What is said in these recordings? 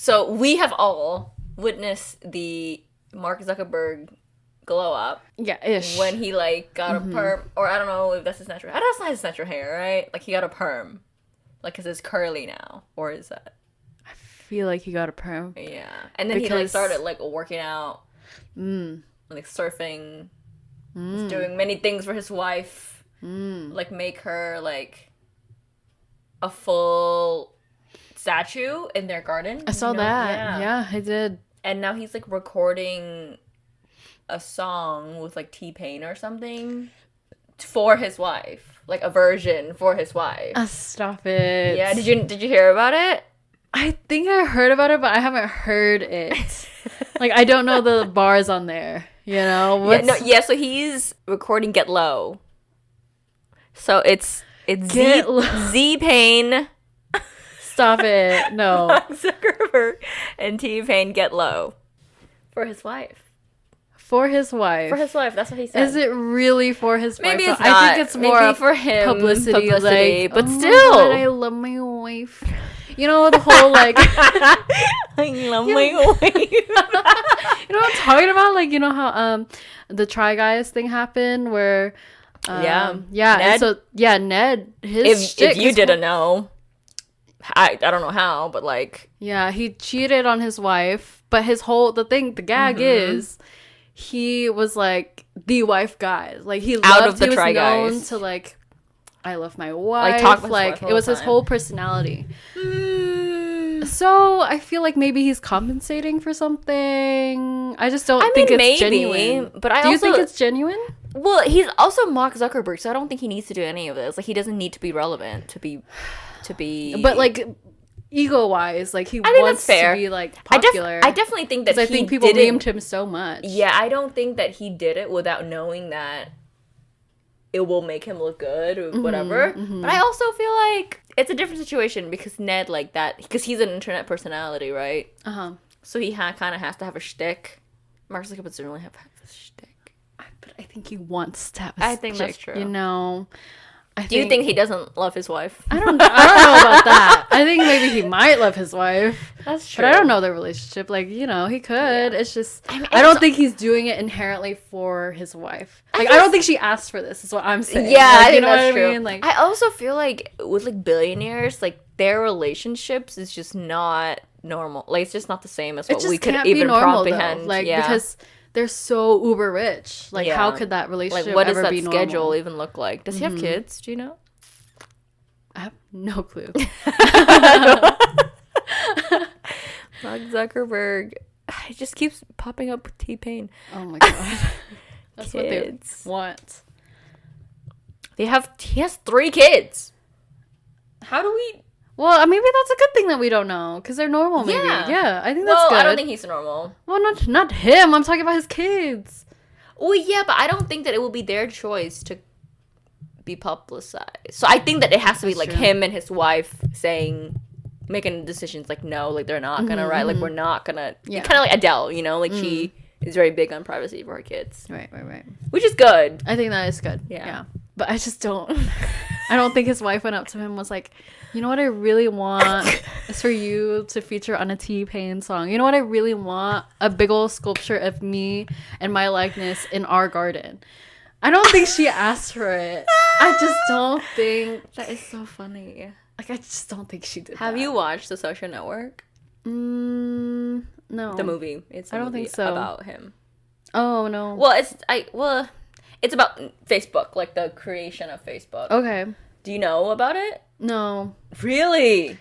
So we have all witnessed the Mark Zuckerberg glow up. Yeah, ish. When he, like, got a perm. Or I don't know if that's his natural hair. That's not his natural hair, right? Like, he got a perm. Like, 'cause it's curly now. Or is that? I feel like he got a perm. Yeah. And then he, like, started, like, working out. Mm. Like, surfing. He's doing many things for his wife. Like, make her, like, a full statue in their garden. I saw that. Yeah, I did. And now he's, like, recording a song with, like, T-Pain or something for his wife. Like, a version for his wife. Stop it. Yeah, did you hear about it? I think I heard about it, but I haven't heard it. Like, I don't know the bars on there, you know? So he's recording Get Low. So it's Z-Pain. Stop it. No. Mark Zuckerberg and T-Pain Get Low. For his wife. For his wife. For his wife, that's what he said. Is it really for his wife? Maybe it's not. I think it's more maybe for him. publicity like, but oh still. my God, I love my wife. You know, the whole, like... I love my wife. You know what I'm talking about? Like, you know how the Try Guys thing happened where... Ned? And so, Ned, if you didn't know... I don't know how, but, like... Yeah, he cheated on his wife, but the gag is... He was, like, the wife guy. Like, he was known to, like, I love my wife. Like, it was his whole personality. So, I feel like maybe he's compensating for something. I just don't think it's genuine. But Do you think it's genuine? Well, he's also Mark Zuckerberg, so I don't think he needs to do any of this. Like, he doesn't need to be relevant to be... But, like... Ego-wise, like, he wants to be, like, popular. I definitely think that I think people memed him so much. Yeah, I don't think that he did it without knowing that it will make him look good or whatever. But I also feel like it's a different situation because Ned, like that, because he's an internet personality, right? So he kind of has to have a shtick. Mark Zuckerberg doesn't really have a shtick. But I think he wants to have a shtick. I think that's true. You know... Do you think he doesn't love his wife? I don't know about that. I think maybe he might love his wife. That's true. But I don't know their relationship. Like, you know, he could. Yeah. It's just... I don't think he's doing it inherently for his wife. Like, I don't think she asked for this, is what I'm saying. Yeah, like, I think that's true. I mean? Like, I also feel like with, like, billionaires, like, their relationships is just not normal. Like, it's just not the same as what we could even comprehend. Though. Like, because... They're so uber rich. Like, how could that relationship what does ever that be normal? schedule even look like? Does he have kids? Do you know? I have no clue. Mark Zuckerberg. It just keeps popping up with T-Pain. Oh my God. That's kids. What they want. He has 3 kids. How do we... Well, maybe that's a good thing that we don't know, because they're normal, maybe. Yeah, I think that's good. I don't think he's normal. Well, not him. I'm talking about his kids. Well, yeah, but I don't think that it will be their choice to be publicized. So I think that it has to be, like, him and his wife making decisions, like, no, like, they're not gonna, right? Like, we're not gonna... Yeah. Kind of like Adele, you know? Like, she is very big on privacy for her kids. Right. Which is good. I think that is good. Yeah. But I just don't... I don't think his wife went up to him and was like, you know what I really want is for you to feature on a T-Pain song. You know what I really want? A big old sculpture of me and my likeness in our garden. I don't think she asked for it. I just don't think... That is so funny. Like, I just don't think she did Have you watched The Social Network? No. The movie. I don't think so. About him. Oh, no. Well, it's about Facebook, like the creation of Facebook. Okay. Do you know about it? No. Really?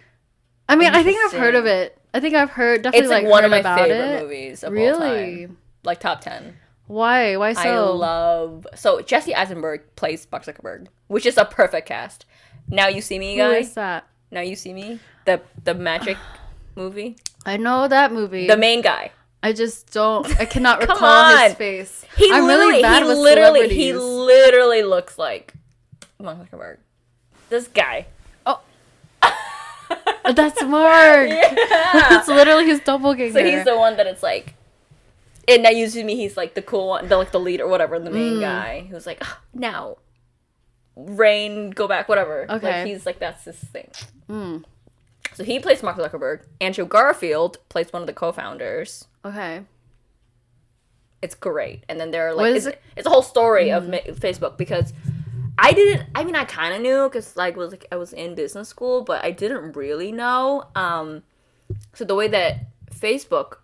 I mean, I think I've heard of it. I think I've definitely it's like one of my favorite movies of all time. Like top 10. Why? Why so? So Jesse Eisenberg plays Mark Zuckerberg, which is a perfect cast. Now You See Me, guys. Who is that? Now You See Me, the magic movie. I know that movie. The main guy. I just don't. I cannot recall his face. He literally looks like Mark Zuckerberg. This guy. Oh, that's Mark. Yeah, that's literally his doppelganger. So he's the one that it's like. And Now You See Me, he's like the cool one, the lead or whatever, the main guy who's like, oh, now, rain, go back, whatever. Okay. Like, he's like, that's his thing. So he plays Mark Zuckerberg. Andrew Garfield plays one of the co-founders. Okay. It's great. And then there are like it's a whole story of Facebook, because I kind of knew, because I was in business school, but I didn't really know. So the way that Facebook,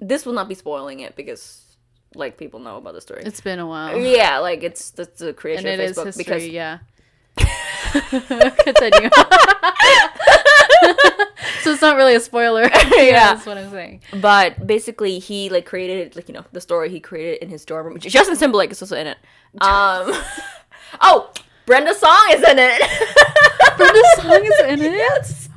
this will not be spoiling it, because like people know about the story. It's been a while. Yeah, like it's the creation and of Facebook, is history, because yeah. Continue. So it's not really a spoiler. Yeah, that's what I'm saying. But basically, he like created the story he created in his dorm room. Justin Timberlake is also in it. Oh, Brenda Song is in it. Brenda Song is in it. Yes.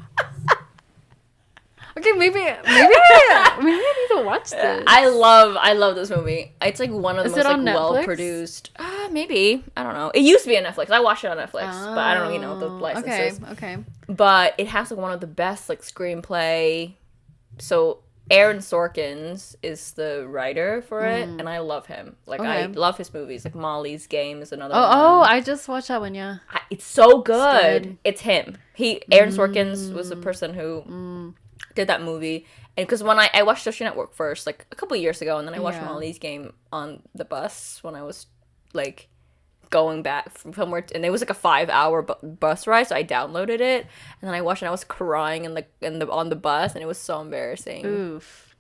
Okay, maybe I need to watch this. I love this movie. It's like one of the most like well produced. Maybe, I don't know. It used to be on Netflix. I watched it on Netflix, but I don't know the licenses. Okay. But it has like one of the best like screenplay. So Aaron Sorkins is the writer for it, and I love him. Like I love his movies. Like Molly's Game is another one. Oh, I just watched that one. Yeah, it's so good. It's him. Aaron Sorkins was the person who did that movie. And because when I watched Social Network first, like a couple years ago, and then I watched Molly's Game on the bus when I was like going back from somewhere, and it was like a 5-hour bus ride, so I downloaded it, and then I watched it, and I was crying on the bus, and it was so embarrassing. Oof.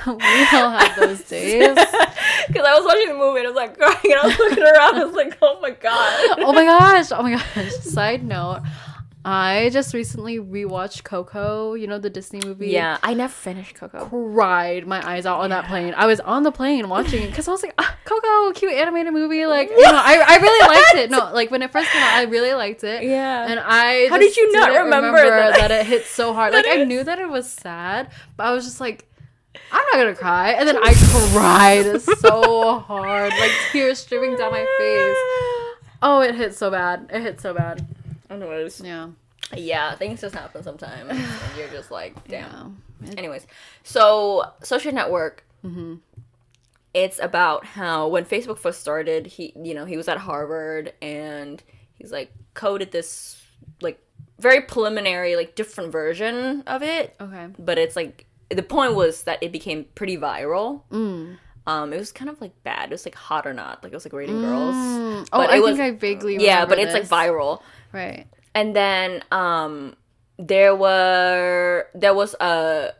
We all have those days. Because I was watching the movie and I was like crying, and I was looking around, I was like, oh my god. Oh my gosh. Side note, I just recently rewatched Coco, you know, the Disney movie. Yeah, I never finished Coco. Cried my eyes out on that plane. I was on the plane watching it because I was like, Coco, cute animated movie. Like, you know, I really liked it. No, like when it first came out, I really liked it. Yeah. And I How did you not remember that it hit so hard? Like, I knew that it was sad, but I was just like, I'm not gonna cry. And then I cried so hard, like tears streaming down my face. Oh, it hit so bad. Anyways. Yeah, things just happen sometimes, and you're just like, damn. Yeah. Anyways, so Social Network, it's about how when Facebook first started, he was at Harvard, and he's like coded this like very preliminary, like different version of it. Okay. But it's like, the point was that it became pretty viral. It was kind of like bad. It was like Hot or Not. Like it was like rating girls. But I think I vaguely remember but it's like viral. Right. And then there was a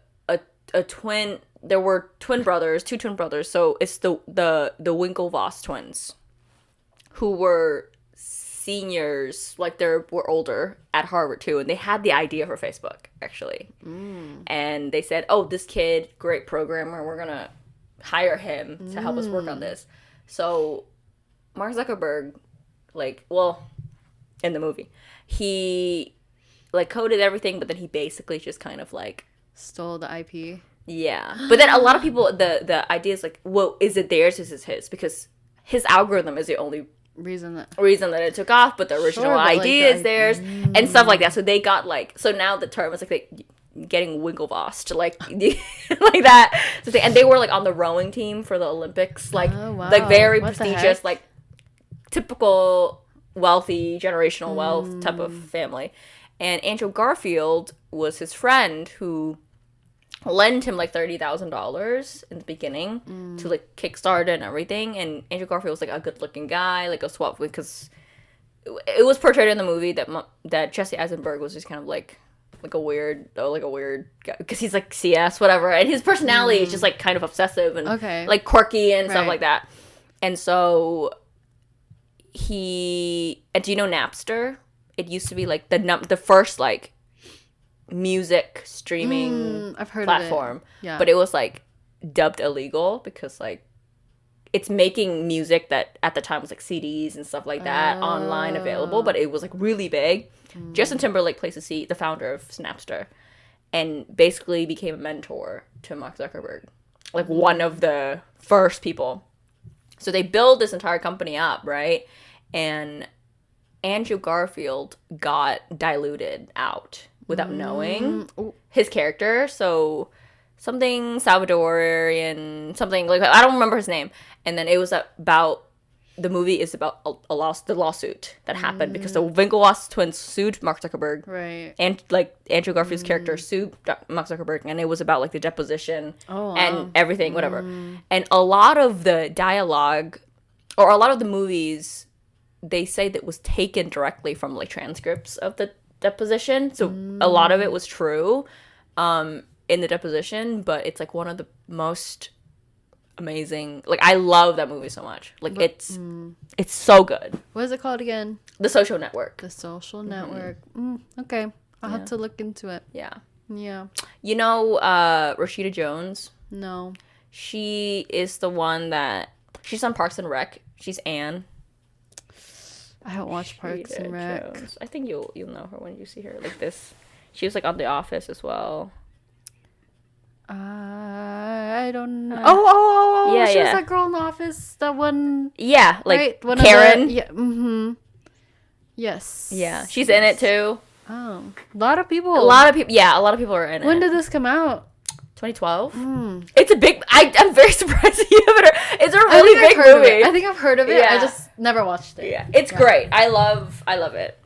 twin. There were two twin brothers. So it's the Winklevoss twins, who were seniors, like were older at Harvard too, and they had the idea for Facebook actually. And they said, "Oh, this kid, great programmer. We're gonna hire him to help us work on this." So Mark Zuckerberg, in the movie, he like coded everything, but then he basically just kind of like stole the IP. Yeah. But then a lot of people, the idea is like, well, is it theirs? Is it his? Because his algorithm is the only reason that it took off, but the original idea is theirs and stuff like that. So they got like, so now the term is like getting Winklevoss to like like that. And they were like on the rowing team for the Olympics, like like very prestigious, like typical wealthy generational wealth type of family. And Andrew Garfield was his friend who lent him like $30,000 in the beginning to like kickstart and everything. And Andrew Garfield was like a good looking guy, like a swap, because it was portrayed in the movie that Jesse Eisenberg was just kind of like a weird guy, because he's like CS whatever, and his personality is just like kind of obsessive and like quirky and stuff like that. And so do you know Napster? It used to be like the first like music streaming I've heard platform. of it. Yeah. But it was like dubbed illegal because like it's making music that at the time was like CDs and stuff like that online available, but it was like really big. Justin Timberlake plays the founder of Napster, and basically became a mentor to Mark Zuckerberg, like one of the first people. So they build this entire company up, right? And Andrew Garfield got diluted out without knowing his character. So something Salvadorian, something like, I don't remember his name. And then it was about the movie is about the lawsuit that happened because the Winklevoss twins sued Mark Zuckerberg. Right. And like Andrew Garfield's character sued Mark Zuckerberg, and it was about like the deposition and everything, whatever. And a lot of the dialogue, or a lot of the movies, they say that was taken directly from like transcripts of the deposition. So a lot of it was true in the deposition, but it's like one of the most amazing, like I love that movie so much. Like it's so good. What is it called again? The Social Network. The Social Network. Okay, I'll have to look into it. Yeah. You know Rashida Jones? No. She is the one that she's on Parks and Rec. She's Anne. I haven't watched Parks and Rec. Jones. I think you'll know her when you see her like this. She was like on The Office as well. I don't know. Oh! Yeah, she was that girl in The Office. That one. Yeah, like right? Karen. Yes. Yeah, she's in it too. Oh, a lot of people. Yeah, a lot of people are in it. When did this come out? 2012. It's a big. I'm very surprised you haven't heard. It's a really big movie. I think I've heard of it. Yeah. I just never watched it. Yeah, it's great. I love it.